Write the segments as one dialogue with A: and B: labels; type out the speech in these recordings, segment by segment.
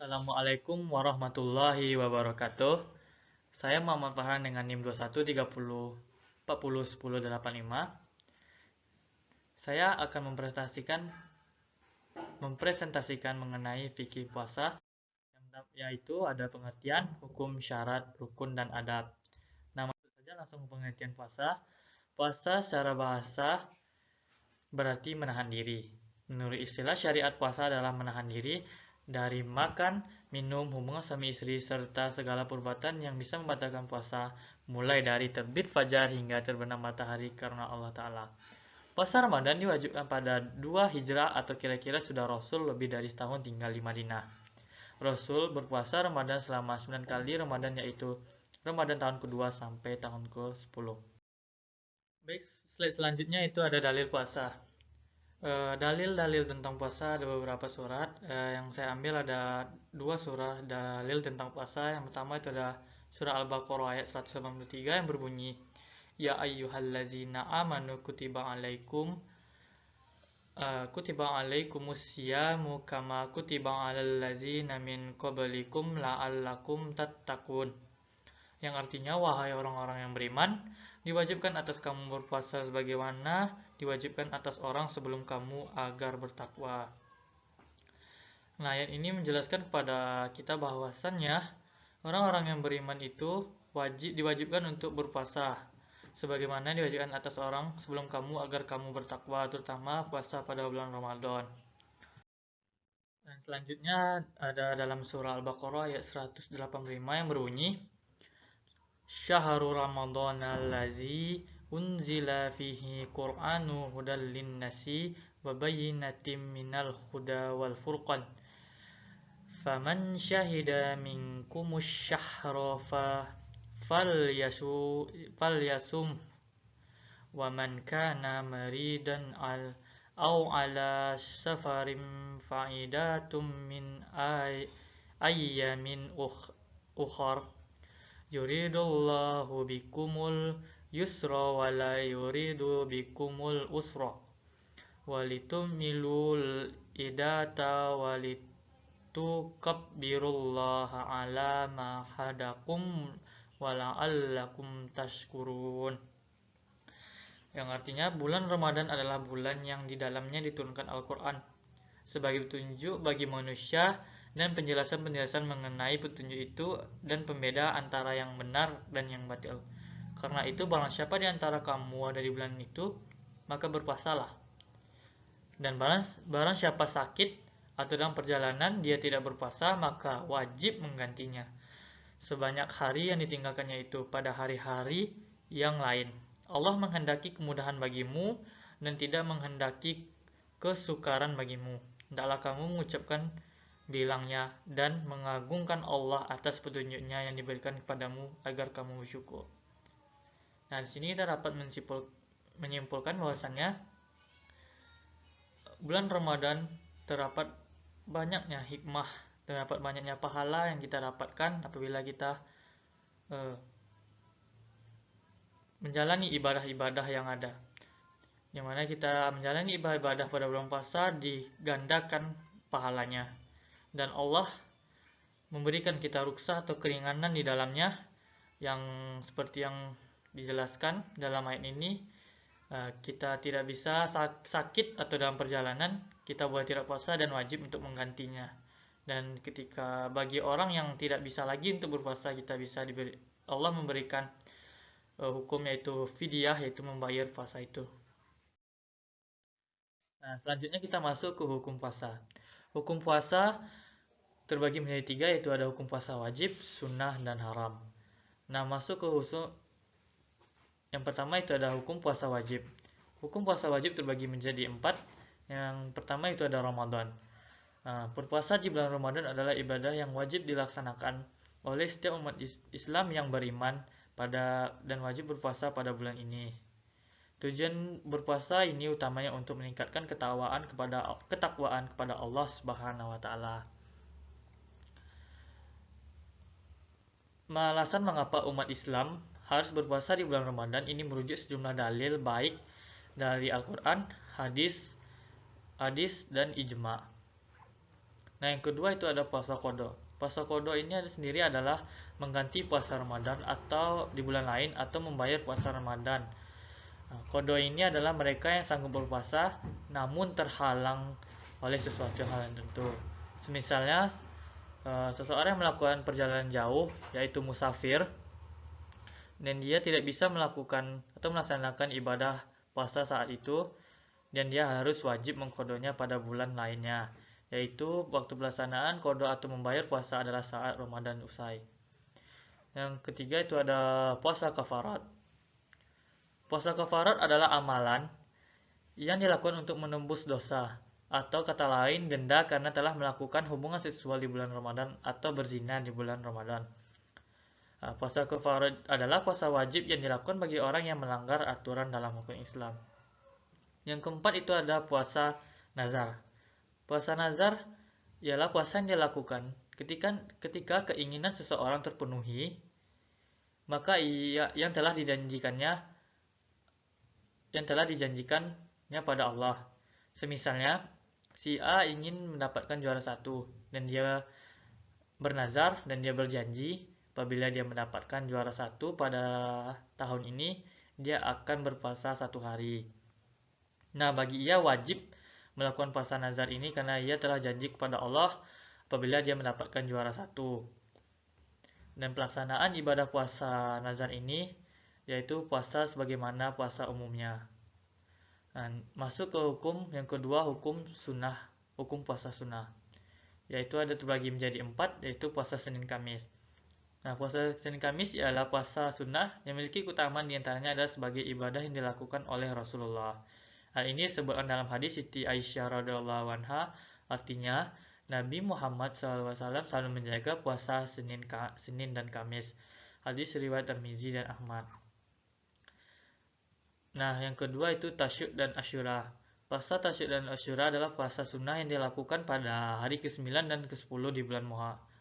A: Assalamualaikum warahmatullahi wabarakatuh. Saya Muhammad Farhan dengan NIM 2130401085. Saya akan mempresentasikan mengenai fikih puasa, yaitu ada pengertian, hukum, syarat, rukun, dan adab. Nah, masuk saja langsung pengertian puasa. Puasa secara bahasa berarti menahan diri. Menurut istilah syariat, puasa adalah menahan diri dari makan, minum, hubungan suami istri, serta segala perbuatan yang bisa membatalkan puasa, mulai dari terbit fajar hingga terbenam matahari karena Allah Ta'ala. Puasa Ramadan diwajibkan pada 2 Hijrah atau kira-kira sudah Rasul lebih dari setahun tinggal di Madinah. Rasul berpuasa Ramadan selama 9 kali Ramadan, yaitu Ramadan tahun kedua sampai tahun ke-10. Baik, slide selanjutnya itu ada dalil puasa. Dalil-dalil tentang puasa ada beberapa surat. Yang saya ambil ada dua surah dalil tentang puasa. Yang pertama itu ada surah Al-Baqarah ayat 183 yang berbunyi, Ya ayyuhallazina amanu kutiba alaikumus siyamu kama kutiba alal ladzina min qablikum la'allakum tattaqun. Yang artinya, wahai orang-orang yang beriman, diwajibkan atas kamu berpuasa sebagaimana diwajibkan atas orang sebelum kamu agar bertakwa. Nah, ayat ini menjelaskan kepada kita bahwasannya orang-orang yang beriman itu diwajibkan untuk berpuasa sebagaimana diwajibkan atas orang sebelum kamu agar kamu bertakwa, terutama puasa pada bulan Ramadan. Dan selanjutnya ada dalam surah Al-Baqarah ayat 185 yang berbunyi, Syahrul Ramadhan allazi unzila fihi Qur'anu hudal linnasi wa bayyinatin minal huda wal furqan. Faman syahida minkumus syahra falyasum wa man kana maridan au ala safarin fa'idatum min ayyamin ukhar. Yuridullahu bikumul yusra wa la yuridu bikumul usra walitumilul idata walitukabbirullaha ala ma hadakum wa la'allakum tashkurun. Yang artinya, bulan Ramadan adalah bulan yang di dalamnya diturunkan Al-Quran sebagai petunjuk bagi manusia dan penjelasan-penjelasan mengenai petunjuk itu dan pembeda antara yang benar dan yang batil. Karena itu, barang siapa di antara kamu ada di bulan itu, maka berpuasalah. Dan barang siapa sakit atau dalam perjalanan dia tidak berpuasa, maka wajib menggantinya sebanyak hari yang ditinggalkannya itu pada hari-hari yang lain. Allah menghendaki kemudahan bagimu dan tidak menghendaki kesukaran bagimu. Hendaklah kamu mengucapkan bilangnya dan mengagungkan Allah atas petunjuknya yang diberikan kepadamu agar kamu bersyukur. Nah, di sini kita dapat menyimpulkan bahwasannya bulan Ramadan terdapat banyaknya hikmah, terdapat banyaknya pahala yang kita dapatkan apabila kita menjalani ibadah-ibadah yang ada. Yang mana kita menjalani ibadah pada bulan puasa digandakan pahalanya. Dan Allah memberikan kita rukhsah atau keringanan di dalamnya, yang seperti yang dijelaskan dalam ayat ini, kita tidak bisa sakit atau dalam perjalanan, kita boleh tidak puasa dan wajib untuk menggantinya. Dan ketika bagi orang yang tidak bisa lagi untuk berpuasa, Allah memberikan hukum yaitu fidyah, yaitu membayar puasa itu. Nah, selanjutnya kita masuk ke hukum puasa. Hukum puasa terbagi menjadi 3, yaitu ada hukum puasa wajib, sunnah, dan haram. Nah, masuk ke yang pertama itu ada hukum puasa wajib. Hukum puasa wajib terbagi menjadi 4. Yang pertama itu ada Ramadan. Nah, berpuasa di bulan Ramadan adalah ibadah yang wajib dilaksanakan oleh setiap umat Islam yang beriman dan wajib berpuasa pada bulan ini. Tujuan berpuasa ini utamanya untuk meningkatkan ketakwaan kepada Allah Subhanahu wa taala. Alasan mengapa umat Islam harus berpuasa di bulan Ramadan ini merujuk sejumlah dalil baik dari Al-Quran, hadis dan ijma. Nah, yang kedua itu ada puasa qada. Puasa qada ini sendiri adalah mengganti puasa Ramadan atau di bulan lain atau membayar puasa Ramadan. Nah, qada ini adalah mereka yang sanggup berpuasa namun terhalang oleh sesuatu hal yang tertentu. Misalnya seseorang yang melakukan perjalanan jauh yaitu musafir dan dia tidak bisa melakukan atau melaksanakan ibadah puasa saat itu dan dia harus wajib mengqadanya pada bulan lainnya, yaitu waktu pelaksanaan qada atau membayar puasa adalah saat Ramadan usai. Yang ketiga itu ada puasa kafarat. Puasa kafarat adalah amalan yang dilakukan untuk menembus dosa atau kata lain denda karena telah melakukan hubungan seksual di bulan Ramadan atau berzina di bulan Ramadan. Puasa kafarat adalah puasa wajib yang dilakukan bagi orang yang melanggar aturan dalam hukum Islam. Yang keempat itu ada puasa nazar. Puasa nazar ialah puasa yang dilakukan ketika keinginan seseorang terpenuhi, maka yang telah dijanjikannya pada Allah. Semisalnya, si A ingin mendapatkan juara 1 dan dia bernazar dan dia berjanji apabila dia mendapatkan juara 1 pada tahun ini, dia akan berpuasa 1 hari. Nah, bagi ia wajib melakukan puasa nazar ini karena ia telah janji kepada Allah apabila dia mendapatkan juara 1. Dan pelaksanaan ibadah puasa nazar ini yaitu puasa sebagaimana puasa umumnya. Nah, masuk ke hukum yang kedua, hukum puasa sunnah. Yaitu ada terbagi menjadi 4, yaitu puasa Senin Kamis. Nah, puasa Senin Kamis ialah puasa sunnah yang memiliki keutamaan diantaranya adalah sebagai ibadah yang dilakukan oleh Rasulullah. Hal ini disebutkan dalam hadis Siti Aisyah radhiyallahu anha, artinya Nabi Muhammad SAW selalu menjaga puasa Senin dan Kamis. Hadis riwayat Tirmizi dan Ahmad. Nah, yang kedua itu Tasyrik dan Asyura. Puasa Tasyrik dan Asyura adalah puasa sunnah yang dilakukan pada hari ke-9 dan ke-10 di bulan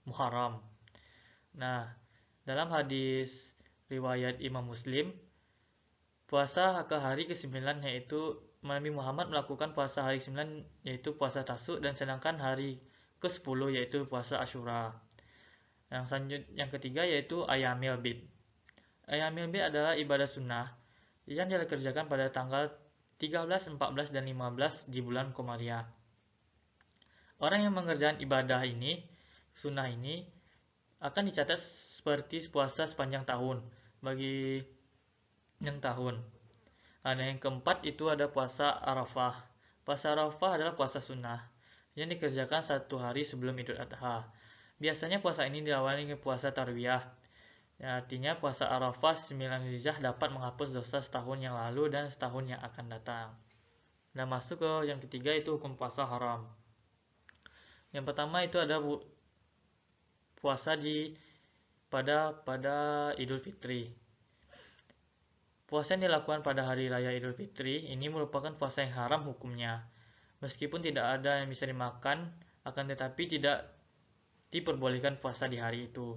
A: Muharram. Nah, dalam hadis riwayat Imam Muslim, puasa ke hari ke-9 yaitu Nabi Muhammad melakukan puasa hari ke-9 yaitu puasa Tasyrik, dan sedangkan hari ke-10 yaitu puasa Asyura. Yang ketiga yaitu Ayyamil Bid. Ayyamil Bid adalah ibadah sunnah yang dikerjakan pada tanggal 13, 14, dan 15 di bulan Komariah. Orang yang mengerjakan ibadah ini, sunnah ini, akan dicatat seperti puasa sepanjang tahun bagi yang tahun. Ada yang keempat itu ada puasa Arafah. Puasa Arafah adalah puasa sunnah yang dikerjakan 1 hari sebelum Idul Adha. Biasanya puasa ini diawali dengan puasa Tarwiyah. Ya, artinya puasa Arafah 9 Zulhijjah dapat menghapus dosa setahun yang lalu dan setahun yang akan datang. Nah, masuk ke yang ketiga itu hukum puasa haram. Yang pertama itu ada puasa pada Idul Fitri. Puasa yang dilakukan pada hari raya Idul Fitri ini merupakan puasa yang haram hukumnya. Meskipun tidak ada yang bisa dimakan, akan tetapi tidak diperbolehkan puasa di hari itu.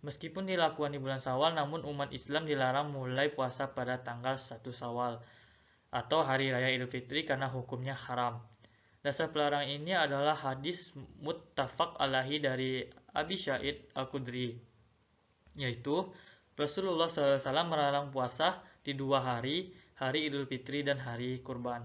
A: Meskipun dilakukan di bulan Syawal, namun umat Islam dilarang mulai puasa pada tanggal 1 Syawal atau hari raya Idul Fitri karena hukumnya haram. Dasar pelarangan ini adalah hadis muttafaq alaihi dari Abi Sa'id Al-Khudri, yaitu Rasulullah SAW melarang puasa di 2 hari, hari Idul Fitri dan hari Kurban.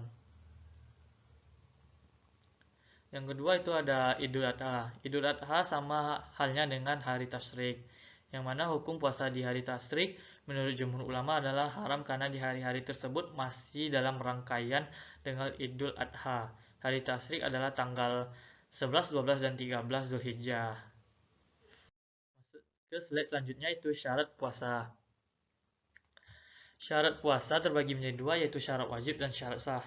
A: Yang kedua itu ada Idul Adha. Idul Adha sama halnya dengan hari Tasyrik, yang mana hukum puasa di hari Tasyrik menurut jumhur ulama adalah haram karena di hari-hari tersebut masih dalam rangkaian dengan Idul Adha. Hari Tasyrik adalah tanggal 11, 12, dan 13 Zulhijjah. Masuk ke slide selanjutnya itu syarat puasa. Syarat puasa terbagi menjadi 2, yaitu syarat wajib dan syarat sah.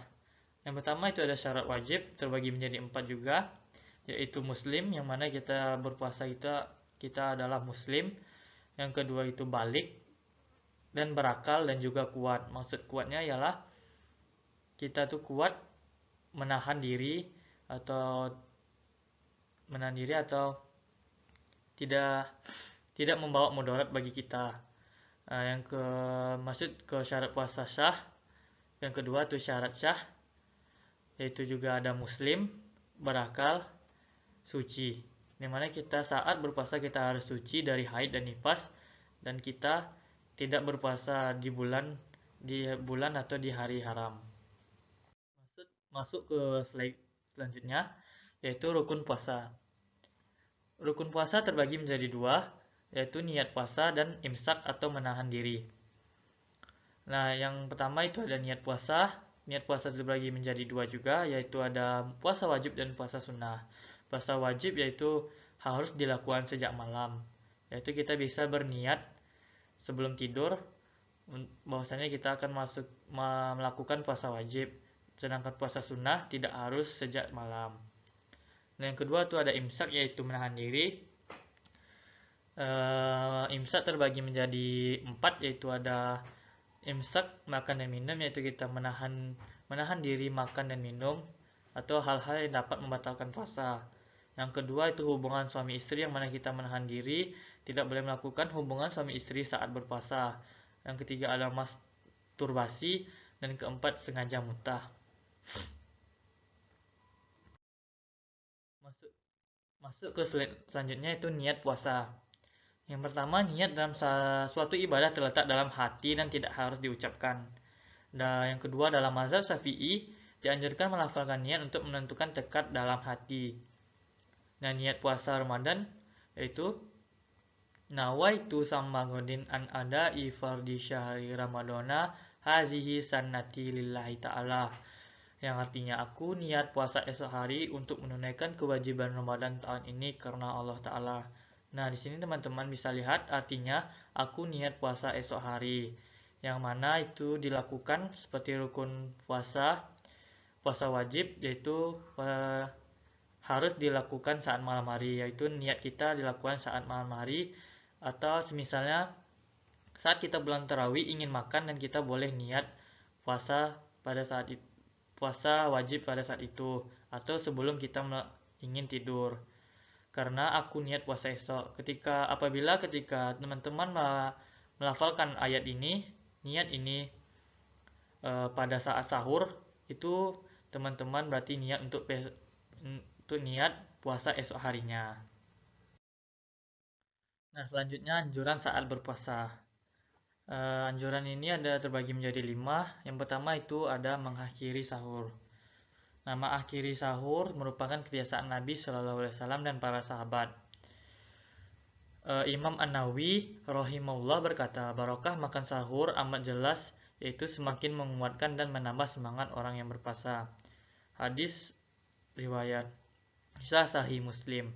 A: Yang pertama itu ada syarat wajib, terbagi menjadi 4 juga, yaitu muslim, yang mana kita berpuasa kita adalah muslim. Yang kedua itu balik dan berakal dan juga kuat. Maksud kuatnya ialah kita tuh kuat menahan diri atau tidak membawa mudarat bagi kita. Maksud ke syarat puasa syah. Yang kedua itu syarat syah, yaitu juga ada muslim, berakal, suci. Dimana kita saat berpuasa kita harus suci dari haid dan nifas, dan kita tidak berpuasa di bulan atau di hari haram. Masuk ke slide selanjutnya, yaitu rukun puasa. Rukun puasa terbagi menjadi dua, yaitu niat puasa dan imsak atau menahan diri. Nah, yang pertama itu ada niat puasa. Niat puasa terbagi menjadi dua juga, yaitu ada puasa wajib dan puasa sunnah. Puasa wajib yaitu harus dilakukan sejak malam, yaitu kita bisa berniat sebelum tidur bahwasanya kita akan melakukan puasa wajib. Sedangkan puasa sunnah tidak harus sejak malam. Nah, yang kedua itu ada imsak yaitu menahan diri. Imsak terbagi menjadi 4, yaitu ada imsak makan dan minum, yaitu kita menahan diri makan dan minum atau hal-hal yang dapat membatalkan puasa. Yang kedua itu hubungan suami istri, yang mana kita menahan diri tidak boleh melakukan hubungan suami istri saat berpuasa. Yang ketiga ada masturbasi, dan keempat sengaja muntah. Masuk ke selanjutnya itu niat puasa. Yang pertama, niat dalam suatu ibadah terletak dalam hati dan tidak harus diucapkan. Dan yang kedua, dalam mazhab Syafi'i dianjurkan melafalkan niat untuk menentukan tekad dalam hati. Nah, niat puasa Ramadan yaitu nawaitu samagodin an ada ifardi syahri ramadana hazihi sannati lillahi ta'ala, yang artinya aku niat puasa esok hari untuk menunaikan kewajiban Ramadan tahun ini karena Allah Ta'ala. Nah, di sini teman-teman bisa lihat artinya aku niat puasa esok hari, yang mana itu dilakukan seperti rukun puasa wajib, yaitu harus dilakukan saat malam hari, yaitu niat kita dilakukan saat malam hari, atau misalnya saat kita bulan tarawih ingin makan dan kita boleh niat puasa pada saat itu, puasa wajib pada saat itu, atau sebelum kita ingin tidur. Karena aku niat puasa esok. Apabila ketika teman-teman melafalkan ayat ini, niat ini pada saat sahur, itu teman-teman berarti niat untuk niat puasa esok harinya. Nah, selanjutnya anjuran saat berpuasa. Anjuran ini ada terbagi menjadi 5. Yang pertama itu ada mengakhiri sahur. Nah, mengakhiri sahur merupakan kebiasaan Nabi SAW dan para sahabat. Imam An-Nawawi rahimahullah berkata, barokah makan sahur amat jelas, yaitu semakin menguatkan dan menambah semangat orang yang berpuasa. Hadis riwayat Sahih Muslim.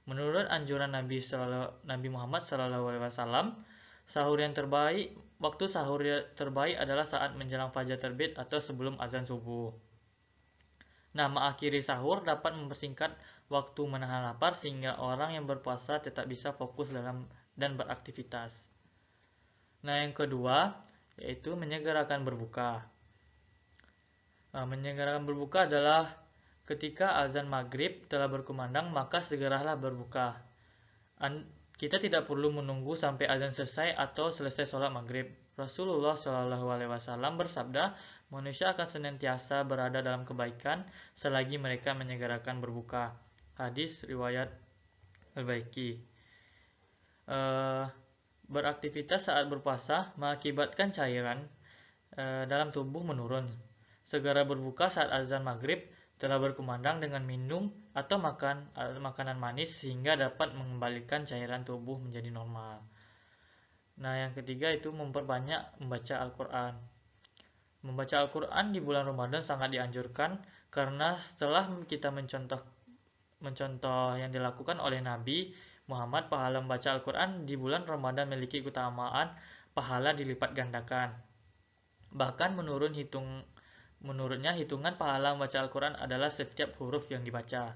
A: Menurut anjuran Nabi Muhammad SAW, waktu sahur terbaik adalah saat menjelang fajar terbit atau sebelum azan subuh. Nah, mengakhiri sahur dapat mempersingkat waktu menahan lapar sehingga orang yang berpuasa tetap bisa fokus dan beraktivitas. Nah, yang kedua yaitu menyegerakan berbuka. Menyegerakan berbuka adalah ketika azan maghrib telah berkumandang, maka segeralah berbuka. Kita tidak perlu menunggu sampai azan selesai atau selesai sholat maghrib. Rasulullah SAW bersabda, manusia akan senantiasa berada dalam kebaikan selagi mereka menyegerakan berbuka. Hadis riwayat Al-Baihaqi. Beraktivitas saat berpuasa mengakibatkan cairan dalam tubuh menurun. Segera berbuka saat azan maghrib telah berkumandang dengan minum atau makan makanan manis sehingga dapat mengembalikan cairan tubuh menjadi normal. Nah, yang ketiga itu memperbanyak membaca Al-Quran. Membaca Al-Quran di bulan Ramadan sangat dianjurkan karena setelah kita mencontoh yang dilakukan oleh Nabi Muhammad, pahala membaca Al-Quran di bulan Ramadan memiliki keutamaan pahala dilipat gandakan. Bahkan menurutnya hitungan pahala membaca Al-Quran adalah setiap huruf yang dibaca.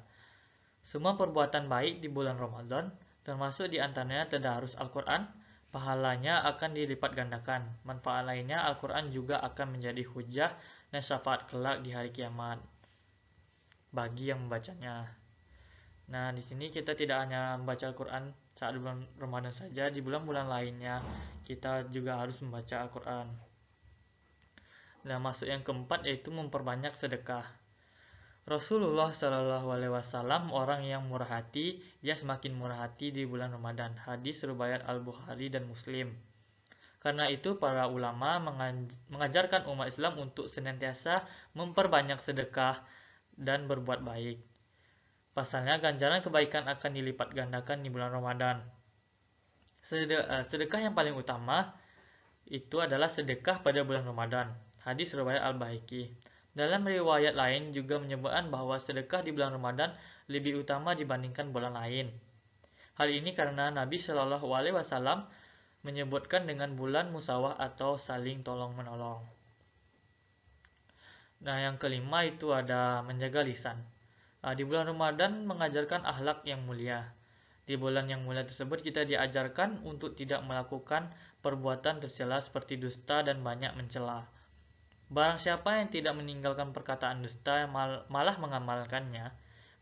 A: Semua perbuatan baik di bulan Ramadan, termasuk di antaranya tadarus Al-Quran, pahalanya akan dilipat gandakan. Manfaat lainnya, Al-Quran juga akan menjadi hujah dan syafaat kelak di hari kiamat bagi yang membacanya. Nah, di sini kita tidak hanya membaca Al-Quran saat bulan Ramadan saja, di bulan-bulan lainnya kita juga harus membaca Al-Quran. Nah, masuk yang keempat yaitu memperbanyak sedekah. Rasulullah Shallallahu Alaihi Wasallam orang yang murah hati, dia semakin murah hati di bulan Ramadan. Hadis riwayat Al-Bukhari dan Muslim. Karena itu para ulama mengajarkan umat Islam untuk senantiasa memperbanyak sedekah dan berbuat baik. Pasalnya ganjaran kebaikan akan dilipat gandakan di bulan Ramadan. Sedekah yang paling utama itu adalah sedekah pada bulan Ramadan. Hadis riwayat Al-Baihaqi. Dalam riwayat lain juga menyebutkan bahwa sedekah di bulan Ramadan lebih utama dibandingkan bulan lain. Hal ini karena Nabi Shallallahu Alaihi Wasallam menyebutkan dengan bulan musawah atau saling tolong-menolong. Nah, yang kelima itu ada menjaga lisan. Di bulan Ramadan mengajarkan akhlak yang mulia. Di bulan yang mulia tersebut kita diajarkan untuk tidak melakukan perbuatan tercela seperti dusta dan banyak mencela. Barang siapa yang tidak meninggalkan perkataan dusta malah mengamalkannya,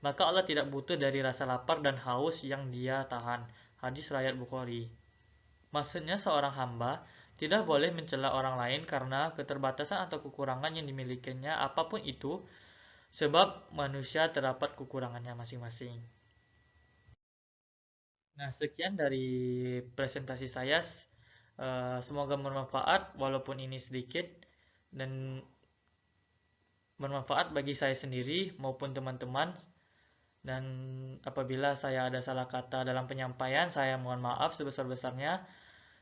A: maka Allah tidak butuh dari rasa lapar dan haus yang dia tahan. Hadis riwayat Bukhari. Maksudnya seorang hamba tidak boleh mencela orang lain karena keterbatasan atau kekurangan yang dimilikinya apapun itu, sebab manusia terdapat kekurangannya masing-masing. Nah, sekian dari presentasi saya. Semoga bermanfaat walaupun ini sedikit dan bermanfaat bagi saya sendiri maupun teman-teman. Dan apabila saya ada salah kata dalam penyampaian, saya mohon maaf sebesar-besarnya.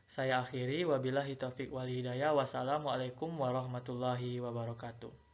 A: Saya akhiri, wabillahi taufiq wal hidayah. Wassalamualaikum warahmatullahi wabarakatuh.